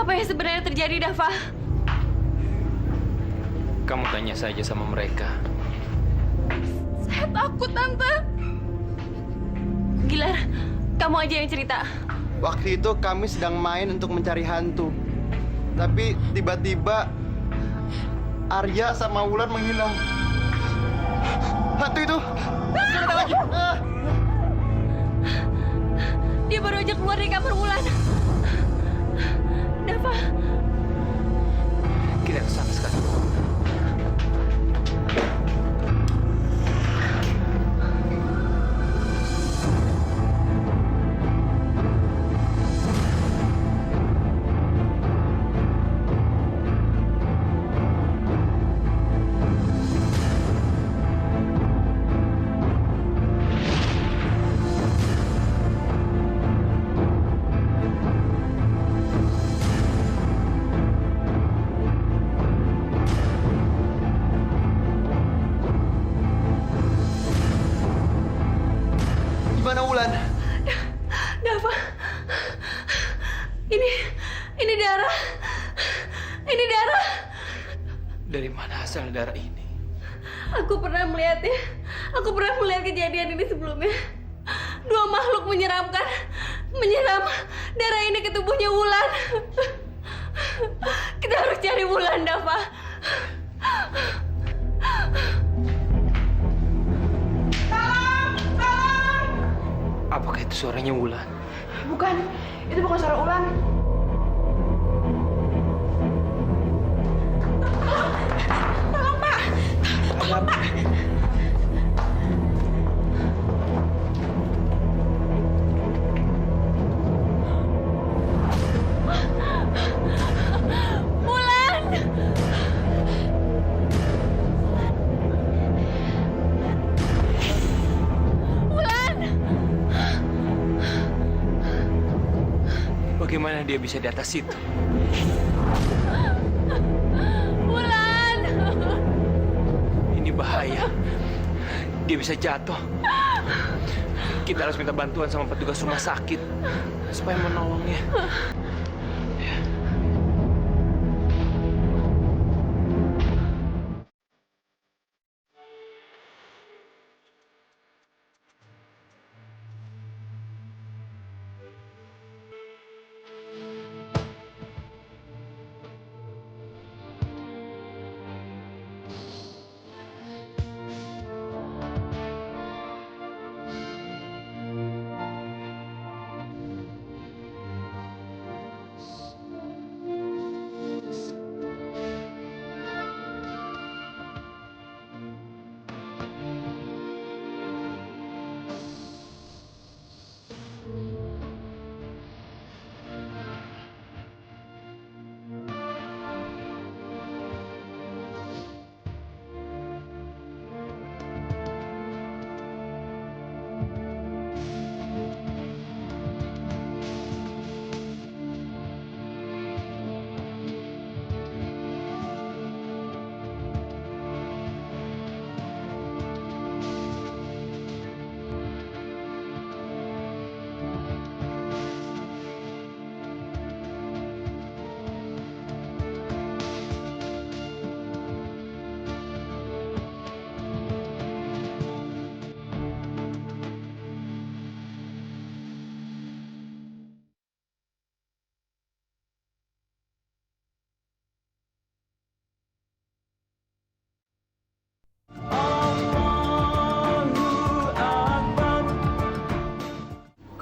Apa yang sebenarnya terjadi, Dava? Kamu tanya saja sama mereka. Saya takut, Tante. Gilar, kamu aja yang cerita. Waktu itu kami sedang main untuk mencari hantu. Tapi tiba-tiba Arya sama Wulan menghilang. Hantu itu! Cerita lagi! Dia baru aja keluar dari kamar Wulan. Dava, Kita ke sana sekarang. Gimana Wulan? Dava, ini darah. Ini darah. Dari mana asal darah ini? Aku pernah melihatnya. Aku pernah melihat kejadian ini sebelumnya. Dua makhluk menyeramkan, menyiram darah ini ke tubuhnya Wulan. Kita harus cari Wulan, Dava. Apakah itu suaranya Wulan? Bukan, itu bukan suara Ulan. Tolong, Pak. Tolong, Pak. Wulan! Wulan! Bagaimana dia bisa di atas situ? Wulan! Ini bahaya. Dia bisa jatuh. Kita harus minta bantuan sama petugas rumah sakit supaya menolongnya.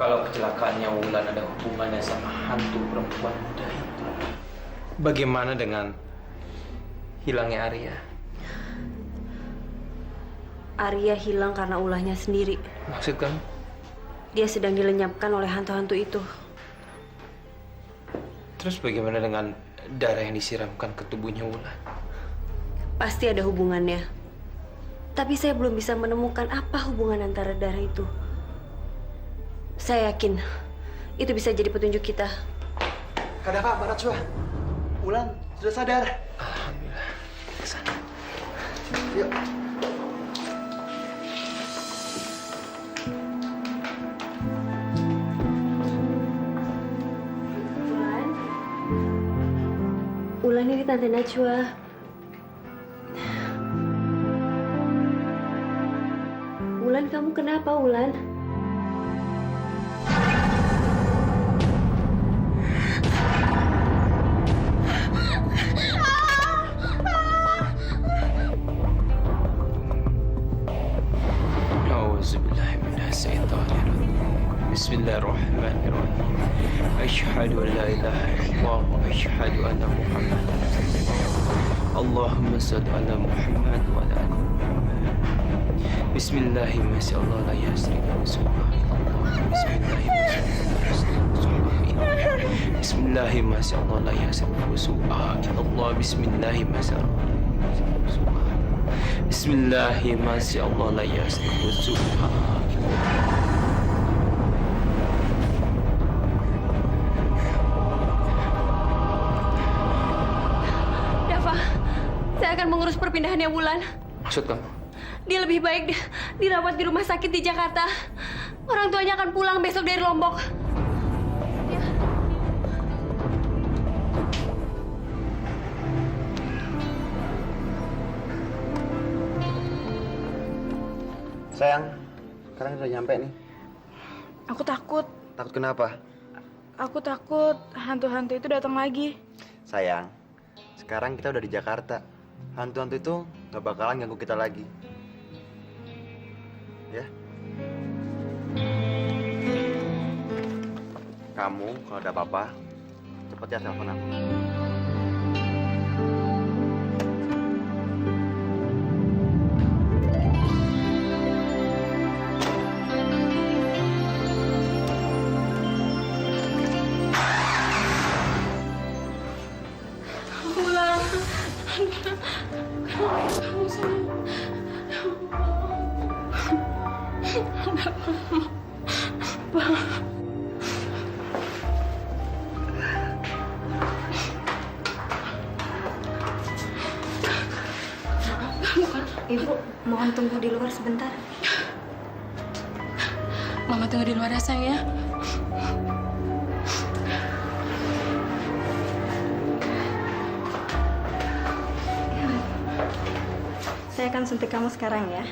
Kalau kecelakaannya Wulan ada hubungannya sama hantu perempuan muda itu, bagaimana dengan hilangnya Arya? Arya hilang karena ulahnya sendiri. Maksud kamu? Dia sedang dilenyapkan oleh hantu-hantu itu. Terus bagaimana dengan darah yang disiramkan ke tubuhnya Wulan? Pasti ada hubungannya. Tapi saya belum bisa menemukan apa hubungan antara darah itu. Saya yakin itu bisa jadi petunjuk kita. Kadaka, Baratsua. Wulan sudah sadar. Alhamdulillah. Ke sana. Yuk. Wulan, Wulan, ini Tante Najwa. Wulan, kamu kenapa, Wulan? Bismillahirrahmanirrahim. Asyhadu an la ilaha illallah wa asyhadu anna Muhammadan rasulullah. Allahumma shalli ala Muhammad wa ala ali Muhammad. Bismillahirrahmanirrahim. La yasrika Bismillahirrahmanirrahim. La yasrika Allah. Bismillahirrahmanirrahim. Bismillahirrahmanirrahim. La yasrika Saya akan mengurus perpindahannya Wulan. Maksud kamu? Dia lebih baik dirawat di rumah sakit di Jakarta. Orang tuanya akan pulang besok dari Lombok. Ya. Sayang, sekarang udah nyampe nih. Aku takut. Takut kenapa? Aku takut hantu-hantu itu datang lagi. Sayang, sekarang kita udah di Jakarta. Hantu-hantu itu gak bakalan ganggu kita lagi. Ya? Kamu kalau ada apa-apa, cepet ya telepon aku. Ibu, mohon tunggu di luar sebentar. Mama tunggu di luar ya, sayang ya. Saya akan suntik kamu sekarang ya.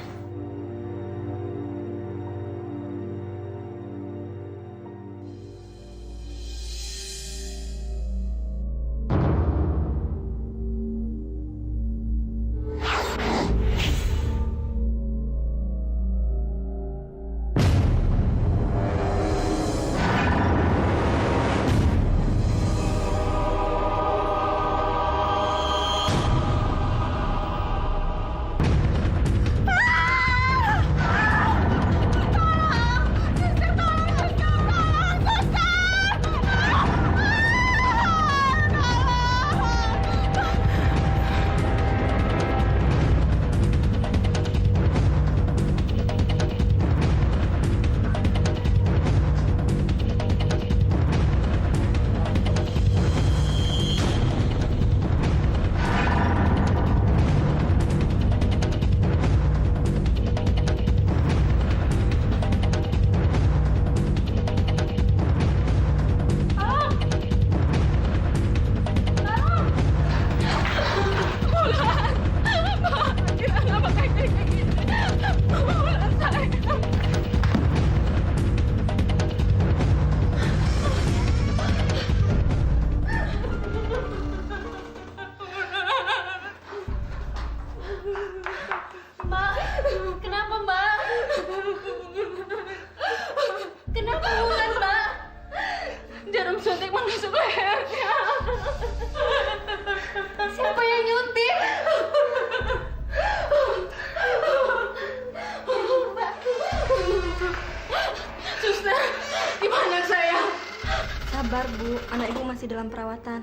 Sabar, Bu. Anak Ibu masih dalam perawatan.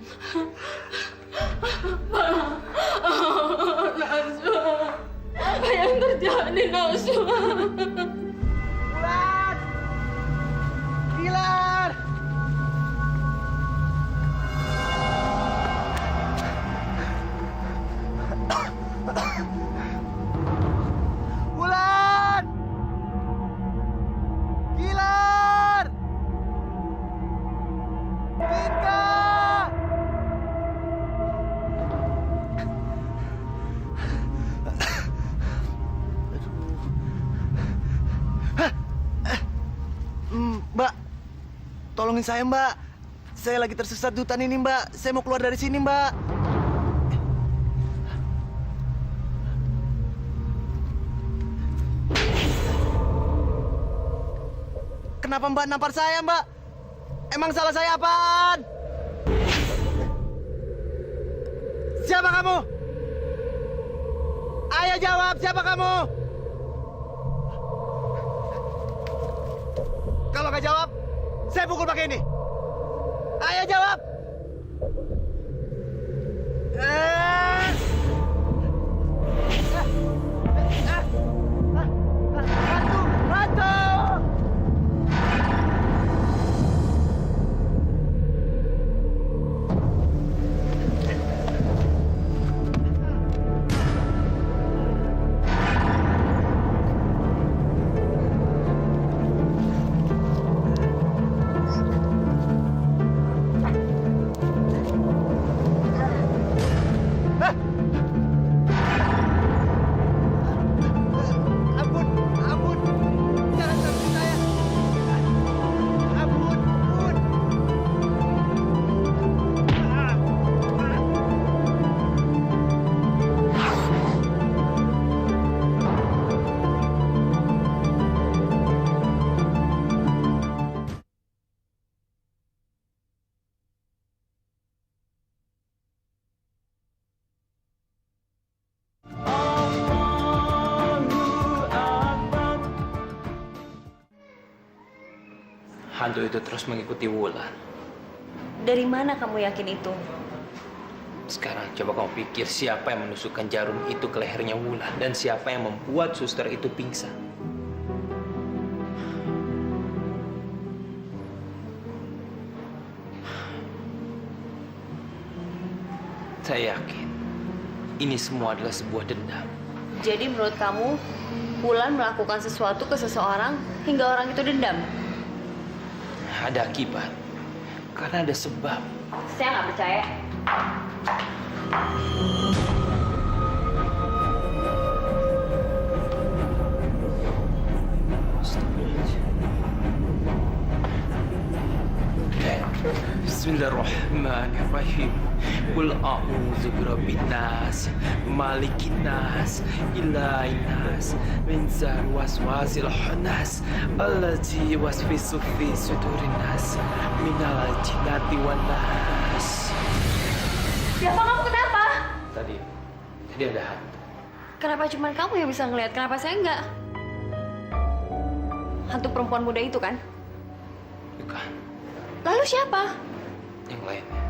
Najwa, apa yang terjadi, Najwa? Bulan! Gilar! Bulan! Gilar! Tika! tolongin saya, Mbak. Saya lagi tersesat di hutan ini, Mbak. Saya mau keluar dari sini, Mbak. Kenapa Mbak nampar saya, Mbak? Emang salah saya apaan? Siapa kamu? Ayo jawab, siapa kamu? Kalau nggak jawab, saya pukul pakai ini. Ayo jawab. Hantu, hantu. Ampun, ampun. Jangan sakiti saya. Ampun, ampun. Hantu itu terus mengikuti Wulan. Dari mana kamu yakin itu? Sekarang coba kamu pikir siapa yang menusukkan jarum itu ke lehernya Wulan dan siapa yang membuat suster itu pingsan. Saya yakin ini semua adalah sebuah dendam. Jadi menurut kamu, Wulan melakukan sesuatu ke seseorang hingga orang itu dendam? Ada akibat. Karena ada sebab. Saya nggak percaya. Bismillahirrahmanirrahim. Qul a'udzu birabbin nas, malikin nas, ilahin nas, min syarri waswasil khannas, allazi yuwaswisu fi sudurin nas, minal jinnati wan nas. Siapa kamu, kenapa? Tadi ada hantu. Kenapa cuma kamu yang bisa ngelihat? Kenapa saya enggak? Hantu perempuan muda itu kan? Bukan, Lalu siapa? yang lainnya.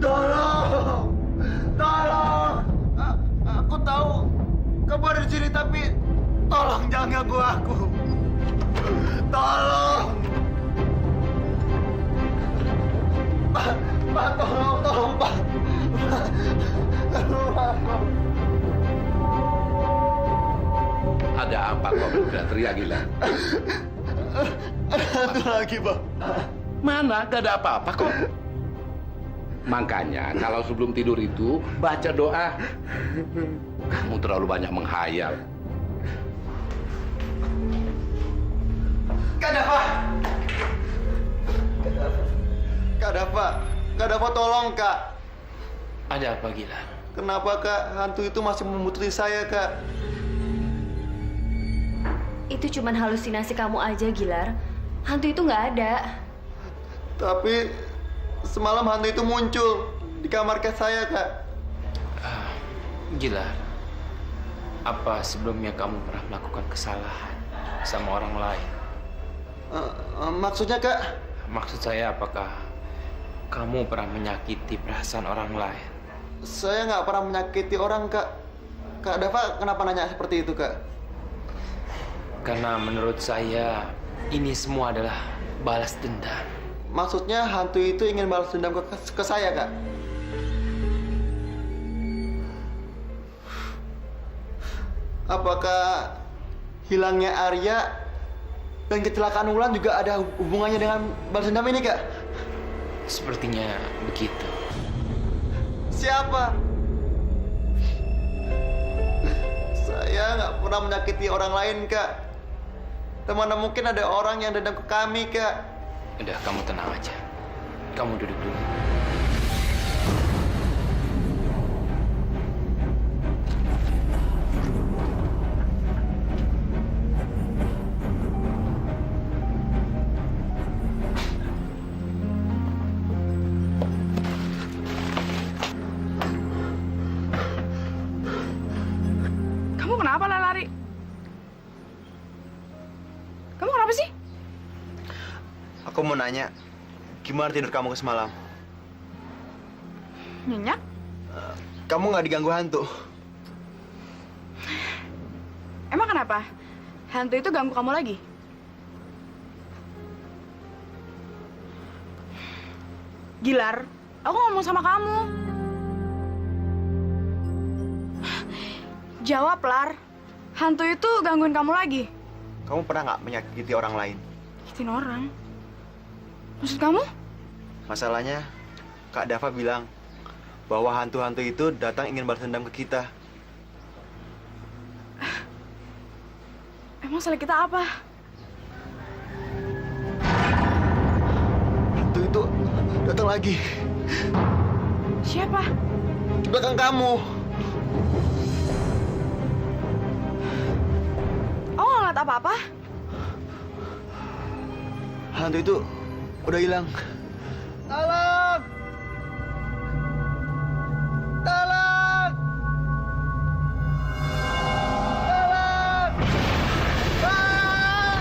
Tolong! Tolong! Aku tahu kamu ada di sini, tapi tolong jangan ganggu aku. Tolong! Pak, tolong, Pak. Tolong aku. Ada apa kok berteriak gila? Ada hantu lagi, Pak. Mana? Gak ada apa-apa kok. Makanya kalau sebelum tidur itu baca doa. Kamu terlalu banyak menghayal. Kak Dava! Kak Dava, tolong, Kak. Ada apa, Gilar? Kenapa, Kak? Hantu itu masih memututi saya, Kak. Itu cuma halusinasi kamu aja, Gilar. Hantu itu nggak ada. Tapi semalam hantu itu muncul di kamar Kak saya, Kak. Gilar, apa sebelumnya kamu pernah melakukan kesalahan sama orang lain? Maksudnya, Kak? Maksud saya, apakah kamu pernah menyakiti perasaan orang lain. Saya nggak pernah menyakiti orang, Kak. Kak Dava kenapa nanya seperti itu, Kak? Karena menurut saya, ini semua adalah balas dendam. Maksudnya hantu itu ingin balas dendam ke saya, Kak? Apakah hilangnya Arya dan kecelakaan Wulan juga ada hubungannya dengan balas dendam ini, Kak? Sepertinya begitu. Siapa? Saya nggak pernah menyakiti orang lain, Kak. Mana mungkin ada orang yang dendam ke kami, Kak. Udah, kamu tenang aja. Kamu duduk dulu. Kamu kenapa lari? Kamu kenapa sih? Aku mau nanya, gimana tidur kamu semalam? Nyenyak? Kamu nggak diganggu hantu? Emang kenapa? Hantu itu ganggu kamu lagi? Gilar, aku ngomong sama kamu. Jawab, Lar. Hantu itu gangguin kamu lagi? Kamu pernah nggak menyakiti orang lain? Nyakitin orang? Maksud kamu? Masalahnya, Kak Dava bilang bahwa hantu-hantu itu datang ingin balas dendam ke kita. Emang salah kita apa? Hantu itu datang lagi Siapa? di belakang kamu. Oh, nggak ngeliat apa-apa? Hantu itu udah hilang. Tolong! Tolong! Tolong! Ah!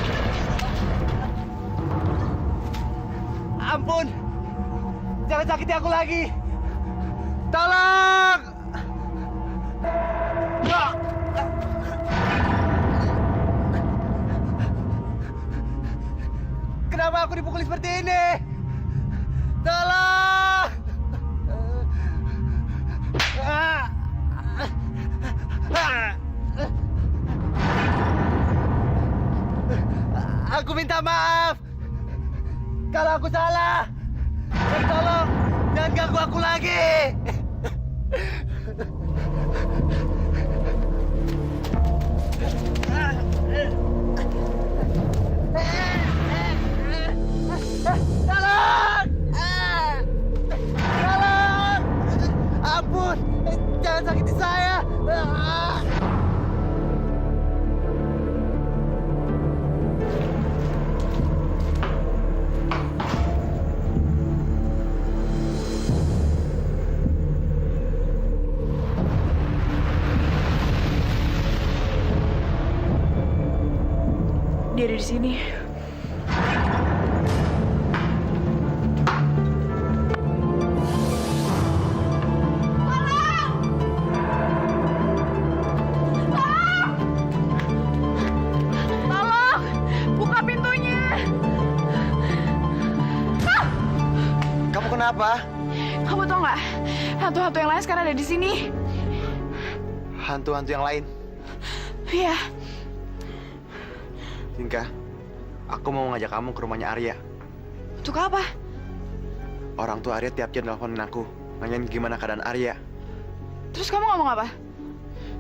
Ampun! Jangan sakiti aku lagi! Tolong! Ah! Kenapa aku dipukul seperti ini? Tolong! Aku minta maaf kalau aku salah. Dan tolong jangan ganggu aku lagi. Tolong! Tolong! Ampun! Jangan sakiti saya! Dia ada di sini. Tolong! Buka pintunya! Kamu kenapa? Kamu tau nggak? Hantu-hantu yang lain sekarang ada di sini. Hantu-hantu yang lain. Iya. Tinka, aku mau ngajak kamu ke rumahnya Arya. Untuk apa? Orang tua Arya tiap jam nelfonin aku, nanyain gimana keadaan Arya. Terus kamu ngomong apa?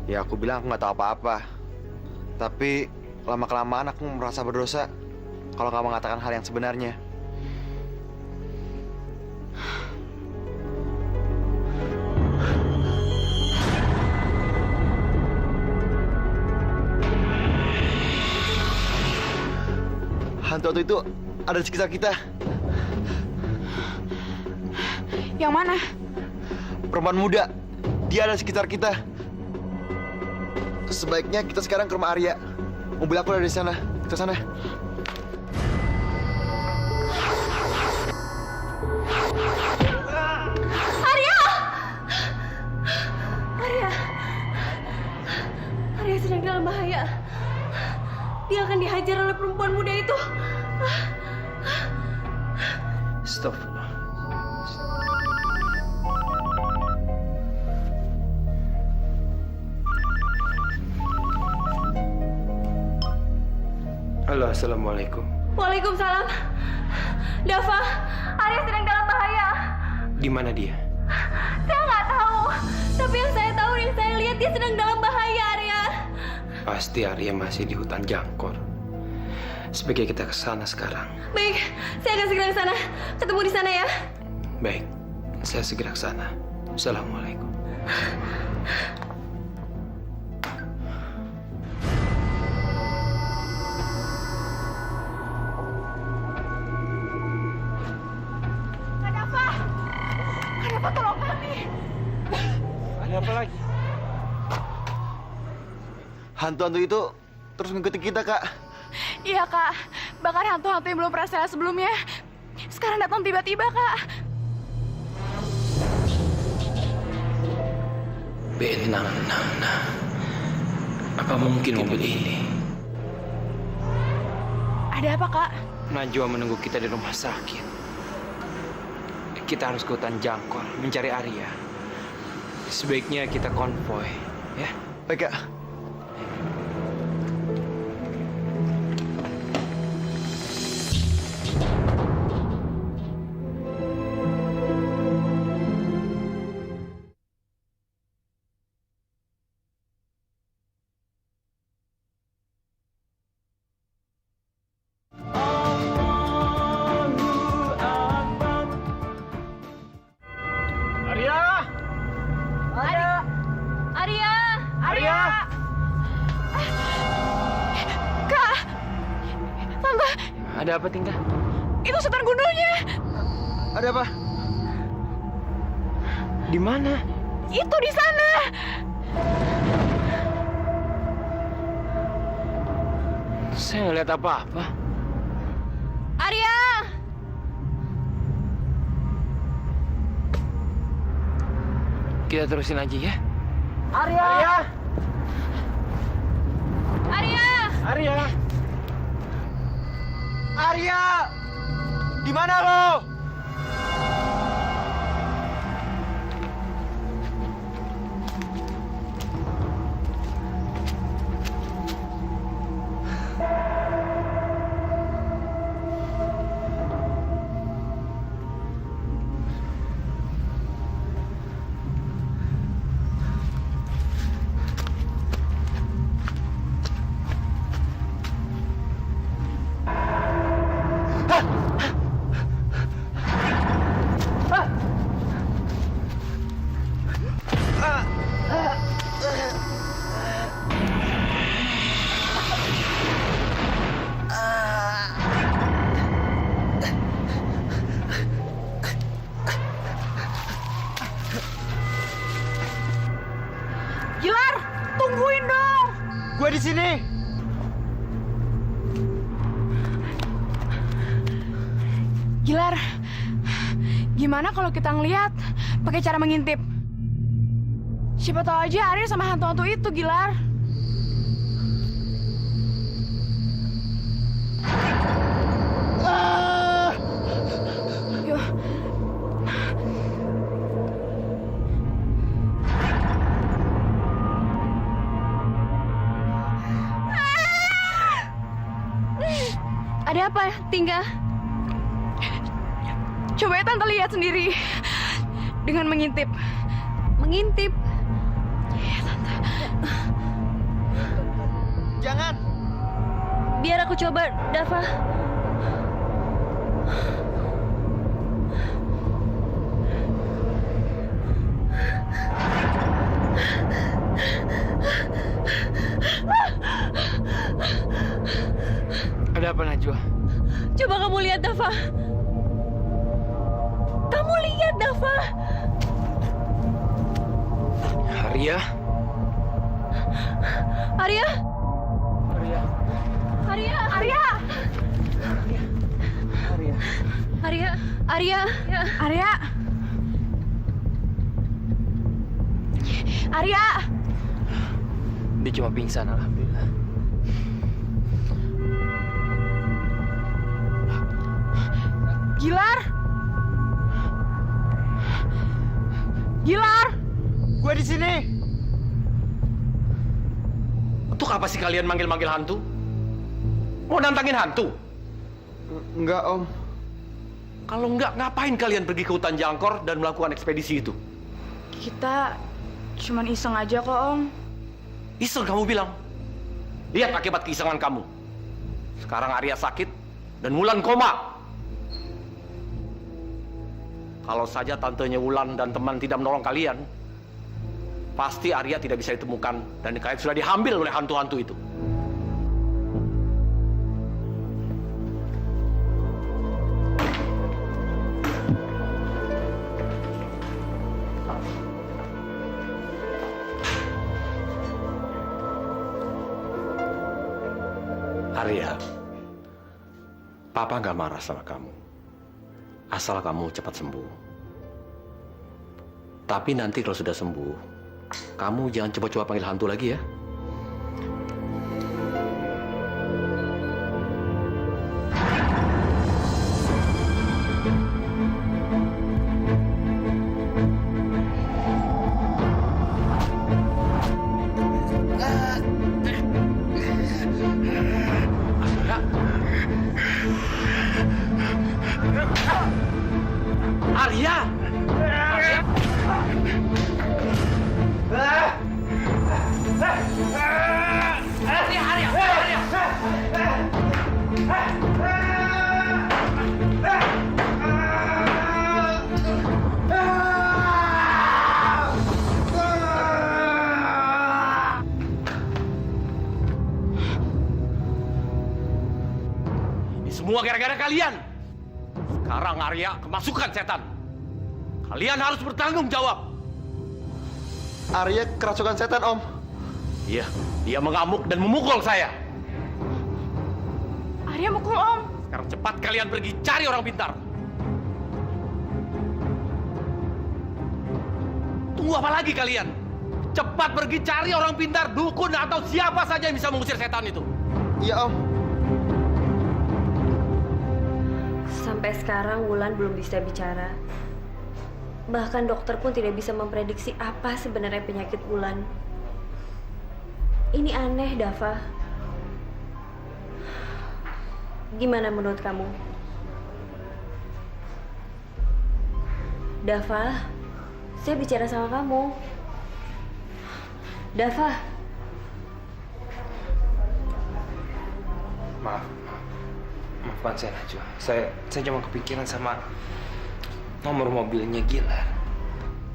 Ya aku bilang aku nggak tahu apa-apa. Tapi lama-kelamaan aku merasa berdosa kalau nggak mengatakan hal yang sebenarnya. Hantu-hantu itu ada di sekitar kita. Yang mana? Perempuan muda, dia ada di sekitar kita. Sebaiknya kita sekarang ke rumah Arya. Mobil aku ada di sana. Kita sana. sedang dalam bahaya. Dia akan dihajar oleh perempuan muda itu. Stop. Halo, assalamualaikum. Waalaikumsalam. Dava, Arya sedang dalam bahaya. Di mana dia? Saya nggak tahu. Tapi yang saya tahu, yang saya lihat dia sedang dalam bahaya, Arya. Pasti Arya masih di hutan Jangkor. Sebaiknya kita ke sana sekarang. Baik, saya akan segera ke sana. Ketemu di sana ya. Baik, saya segera ke sana. Assalamualaikum. Kenapa tolong kami? Ada apa lagi? Hantu-hantu itu terus ngikutin kita, Kak. Iya, Kak. Bahkan hantu-hantu yang belum pernah saya lihat sebelumnya sekarang datang tiba-tiba, Kak. Benang, apa mungkin mobil ini? Ada apa, Kak? Najwa menunggu kita di rumah sakit. Kita harus ke hutan Jangkor mencari Arya. Sebaiknya kita konvoy, ya? Baik, Kak. Arya! Kak! Tante, Ada apa, Tingkah? itu setan gundulnya. Ada apa? Di mana? Itu di sana. Saya nggak lihat apa-apa. Arya! Kita terusin aja ya. Arya! Arya! Arya! Arya! Di mana lo? Gilar, tungguin dong. Gue di sini. Gilar, gimana kalau kita ngeliat pakai cara mengintip? Siapa tahu aja Arya sama hantu-hantu itu, Gilar. Yuk. Ada apa, Tingkah? Coba ya Tante lihat sendiri dengan mengintip. Mengintip? Jangan. Biar aku coba, Dava. Ada apa, Najwa? Coba kamu lihat, Dava. Kamu lihat, Dava. Arya? Arya? Arya? Arya? Arya! Arya? Arya? Arya! Arya! Dia cuma pingsan, alhamdulillah. Gilar! Gilar! Gue di sini. Untuk apa sih kalian manggil-manggil hantu? Mau nantangin hantu? Enggak, Om. Kalau enggak, ngapain kalian pergi ke hutan Jangkor dan melakukan ekspedisi itu? Kita cuman iseng aja kok, Om. Iseng kamu bilang? Lihat akibat keisengan kamu. Sekarang Arya sakit dan Wulan koma. Kalau saja tantenya Wulan dan teman tidak menolong kalian, pasti Arya tidak bisa ditemukan dan kalian sudah diambil oleh hantu-hantu itu. Arya, Papa nggak marah sama kamu. Asal kamu cepat sembuh. Tapi nanti kalau sudah sembuh, kamu jangan coba-coba panggil hantu lagi ya. Arya! Ini semua gara-gara kalian. Sekarang Arya kemasukan setan. Kalian harus bertanggung jawab. Arya kerasukan setan, Om. Iya, dia mengamuk dan memukul saya. Arya mukul Om. Sekarang cepat kalian pergi cari orang pintar. Tunggu apa lagi kalian? Cepat pergi cari orang pintar, dukun atau siapa saja yang bisa mengusir setan itu. Iya, Om. Sampai sekarang Wulan belum bisa bicara. Bahkan dokter pun tidak bisa memprediksi apa sebenarnya penyakit Wulan. Ini aneh, Dava. Gimana menurut kamu? Dava, saya bicara sama kamu. Dava. Maafkan saya, Najwa. Saya cuma kepikiran sama nomor mobilnya Gilar.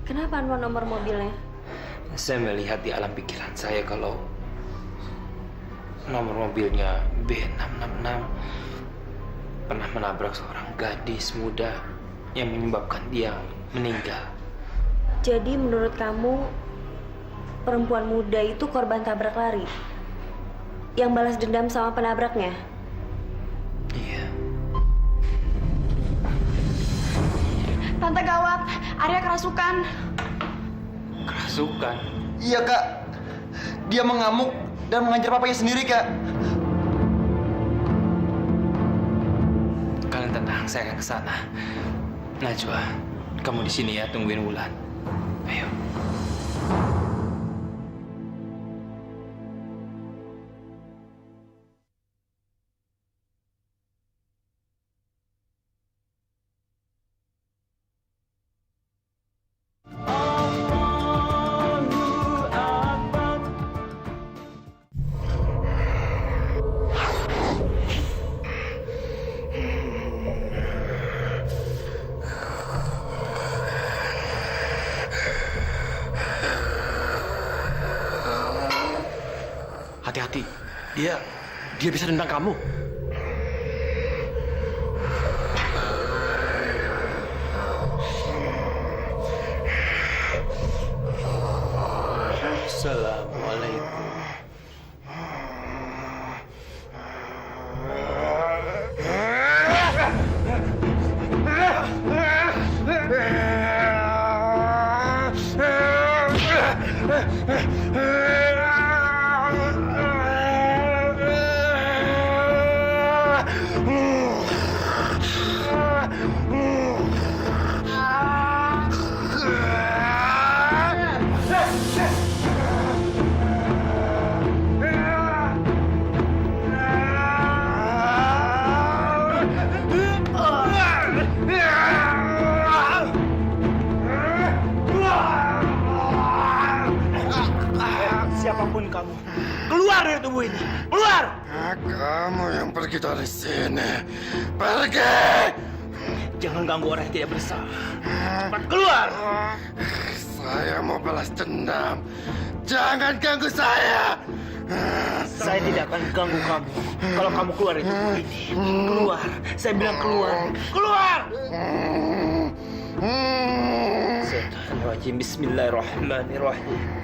Kenapa nomor mobilnya? Saya melihat di alam pikiran saya kalau nomor mobilnya B666 pernah menabrak seorang gadis muda yang menyebabkan dia meninggal. Jadi menurut kamu perempuan muda itu korban tabrak lari? Yang balas dendam sama penabraknya? Iya. Tante gawat, Arya kerasukan. Kerasukan. Iya, Kak. Dia mengamuk dan mengajar papanya sendiri, Kak. Kalian tenang, saya akan ke sana. Najwa, kamu di sini ya, tungguin Wulan. Ayo. Hati-hati, dia bisa nendang kamu. Assalamualaikum. Siapapun kamu, keluar dari tubuh ini, keluar! Kamu yang pergi dari sini. Pergi! Jangan ganggu orang yang tidak bersalah. Cepat keluar! Saya mau balas dendam. Jangan ganggu saya. Saya tidak akan ganggu kamu kalau kamu keluar dari tubuh ini. Keluar! Saya bilang keluar! Keluar! Setanirrajim. Bismillahirrahmanirrahim.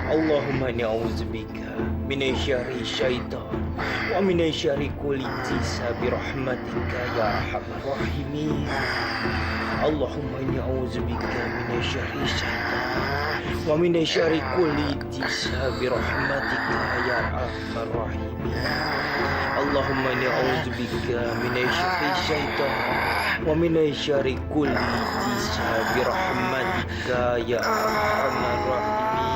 Allahumma inni a'udzubika min syarri syaitan wa min syarri kulli dzisa bi rahmatika ya arhamar rahimin. Allahumma inni a'udzubika min syarri syaitan wa min syarri kulli dzisa bi rahmatika ya arhamar rahimin. Allahumma inni a'udzubika min syarri syaitan wa min syarri kulli dzisa bi rahmatika ya arhamar rahimin.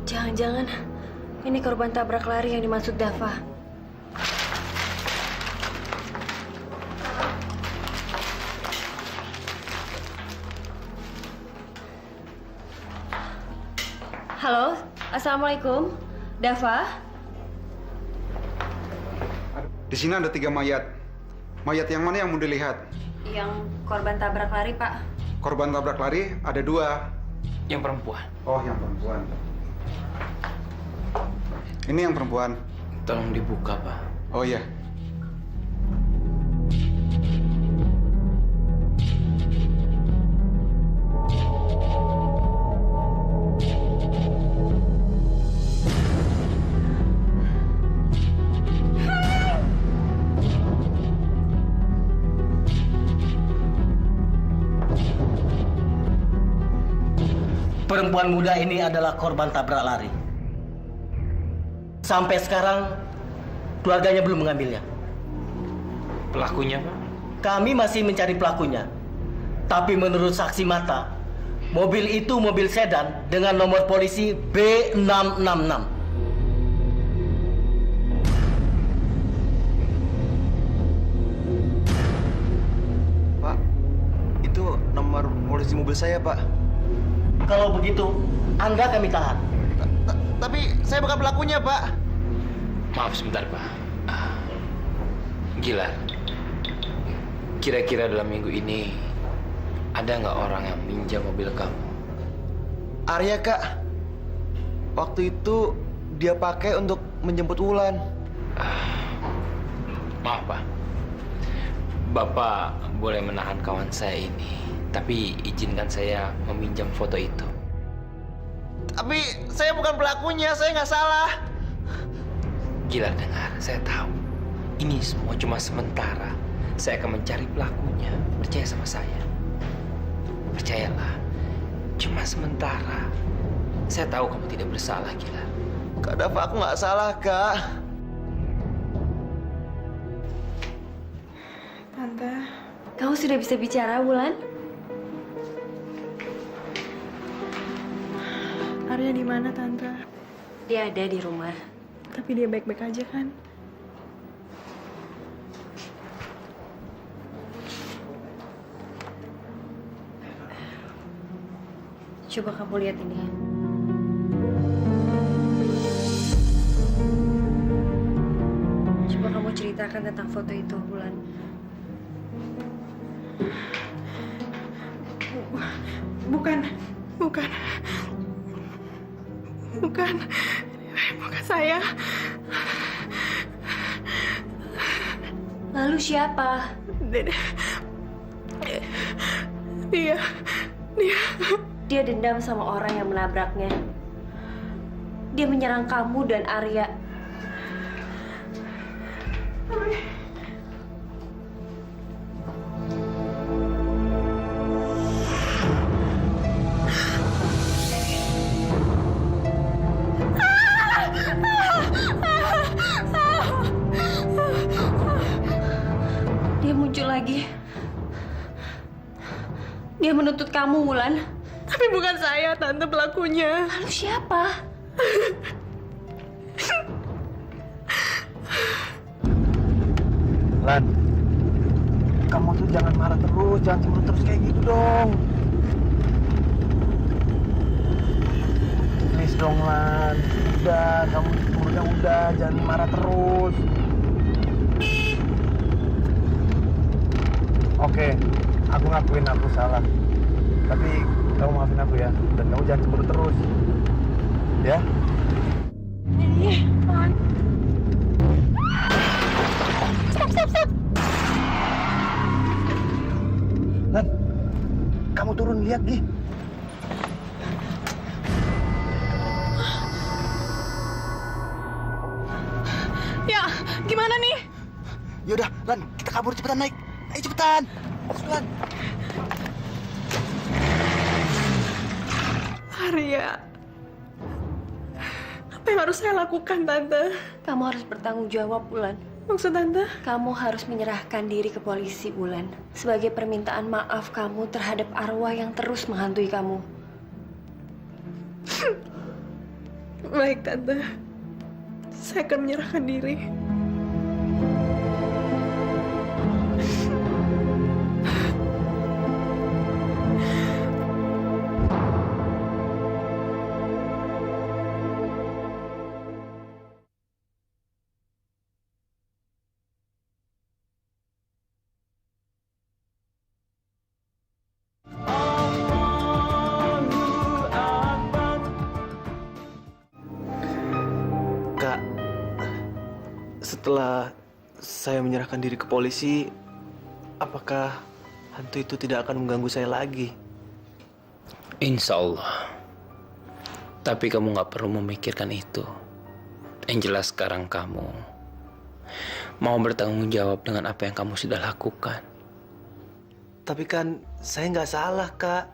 Jangan-jangan ini korban tabrak lari yang dimaksud Dava. Halo, assalamualaikum, Dava. Di sini ada 3 mayat. Mayat yang mana yang mau dilihat? Yang korban tabrak lari, Pak. Korban tabrak lari ada 2. Yang perempuan. Oh, yang perempuan. Ini yang perempuan. Tolong dibuka, Pak. Oh iya. Perempuan muda ini adalah korban tabrak lari. Sampai sekarang keluarganya belum mengambilnya. Pelakunya, Pak? Kami masih mencari pelakunya. Tapi menurut saksi mata, mobil itu mobil sedan dengan nomor polisi B666. Pak, itu nomor polisi mobil saya, Pak. Kalau begitu, Angga kami tahan. Tapi saya bukan pelakunya, Pak. Maaf sebentar, Pak. Gilar, kira-kira dalam minggu ini ada nggak orang yang minjam mobil kamu? Arya, Kak. Waktu itu dia pakai untuk menjemput Wulan. Maaf, Pak. Bapak boleh menahan kawan saya ini, tapi izinkan saya meminjam foto itu. Tapi saya bukan pelakunya, saya nggak salah. Gilar, dengar, saya tahu. Ini semua cuma sementara. Saya akan mencari pelakunya. Percaya sama saya. Percayalah, cuma sementara. Saya tahu kamu tidak bersalah, Gilar. Kak Dava, aku nggak salah, Kak. Tante, Kamu sudah bisa bicara, Wulan? Arya di mana, Tante? Dia ada di rumah. Tapi dia baik-baik aja kan? Coba kamu lihat ini. Coba kamu ceritakan tentang foto itu, Wulan. Bukan. Bukan saya. Lalu siapa? Dia. Dia dendam sama orang yang menabraknya. Dia menyerang kamu dan Arya. Dia muncul lagi. Dia menuntut kamu, Wulan. Tapi bukan saya, Tante, pelakunya. Lalu siapa? Lan, kamu tuh jangan marah terus, jangan cemberut terus kayak gitu dong. Please dong, Lan. Udah, kamu cemberutnya udah, jangan marah terus. Oke, aku ngakuin aku salah. Tapi kamu maafin aku ya, dan kamu jangan cemberut terus. Ya? Stop. Lan, kamu turun lihat, Gi. Ya, gimana nih? Yaudah, Lan, kita kabur cepetan naik. Ayo cepetan. Cepetan. Arya. Apa yang harus saya lakukan, Tante? Kamu harus bertanggung jawab, Wulan. Maksud Tante? Kamu harus menyerahkan diri ke polisi, Wulan. Sebagai permintaan maaf kamu terhadap arwah yang terus menghantui kamu. Baik, Tante. Saya akan menyerahkan diri. Kak, setelah saya menyerahkan diri ke polisi, apakah hantu itu tidak akan mengganggu saya lagi? Insya Allah. Tapi kamu nggak perlu memikirkan itu. Yang jelas sekarang kamu mau bertanggung jawab dengan apa yang kamu sudah lakukan. Tapi kan saya nggak salah, Kak.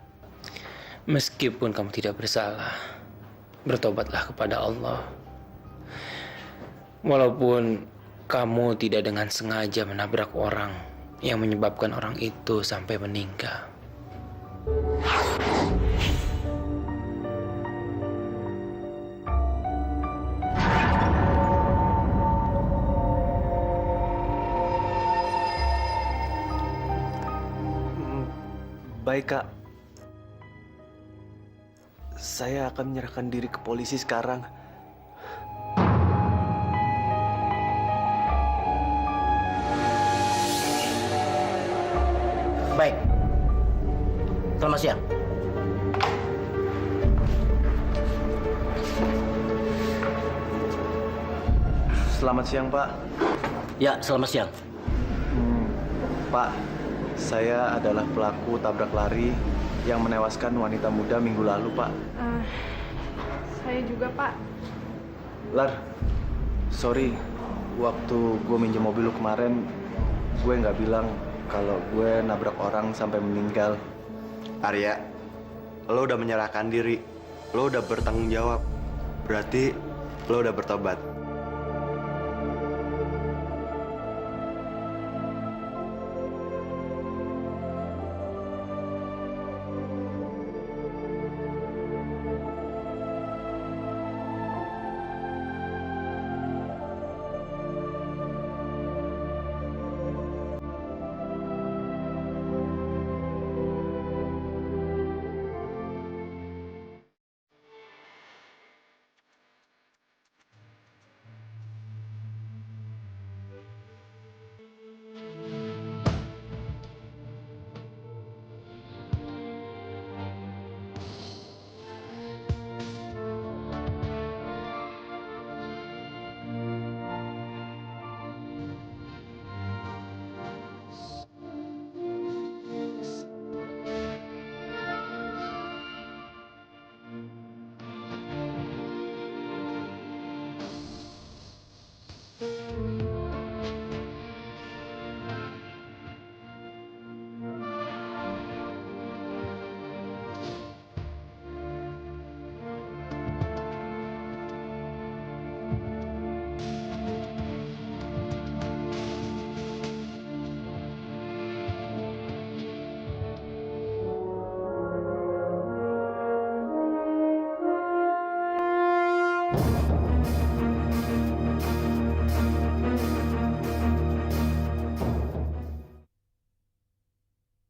Meskipun kamu tidak bersalah, bertobatlah kepada Allah. Walaupun kamu tidak dengan sengaja menabrak orang yang menyebabkan orang itu sampai meninggal. Baik, Kak. Saya akan menyerahkan diri ke polisi sekarang. Baik. Selamat siang. Selamat siang, Pak. Ya, selamat siang. Pak, saya adalah pelaku tabrak lari yang menewaskan wanita muda minggu lalu, Pak. Saya juga, Pak. Lar, sorry. Waktu gue minjem mobil lu kemarin, gue nggak bilang kalau gue nabrak orang sampai meninggal. Arya, lo udah menyerahkan diri. Lo udah bertanggung jawab. Berarti lo udah bertobat.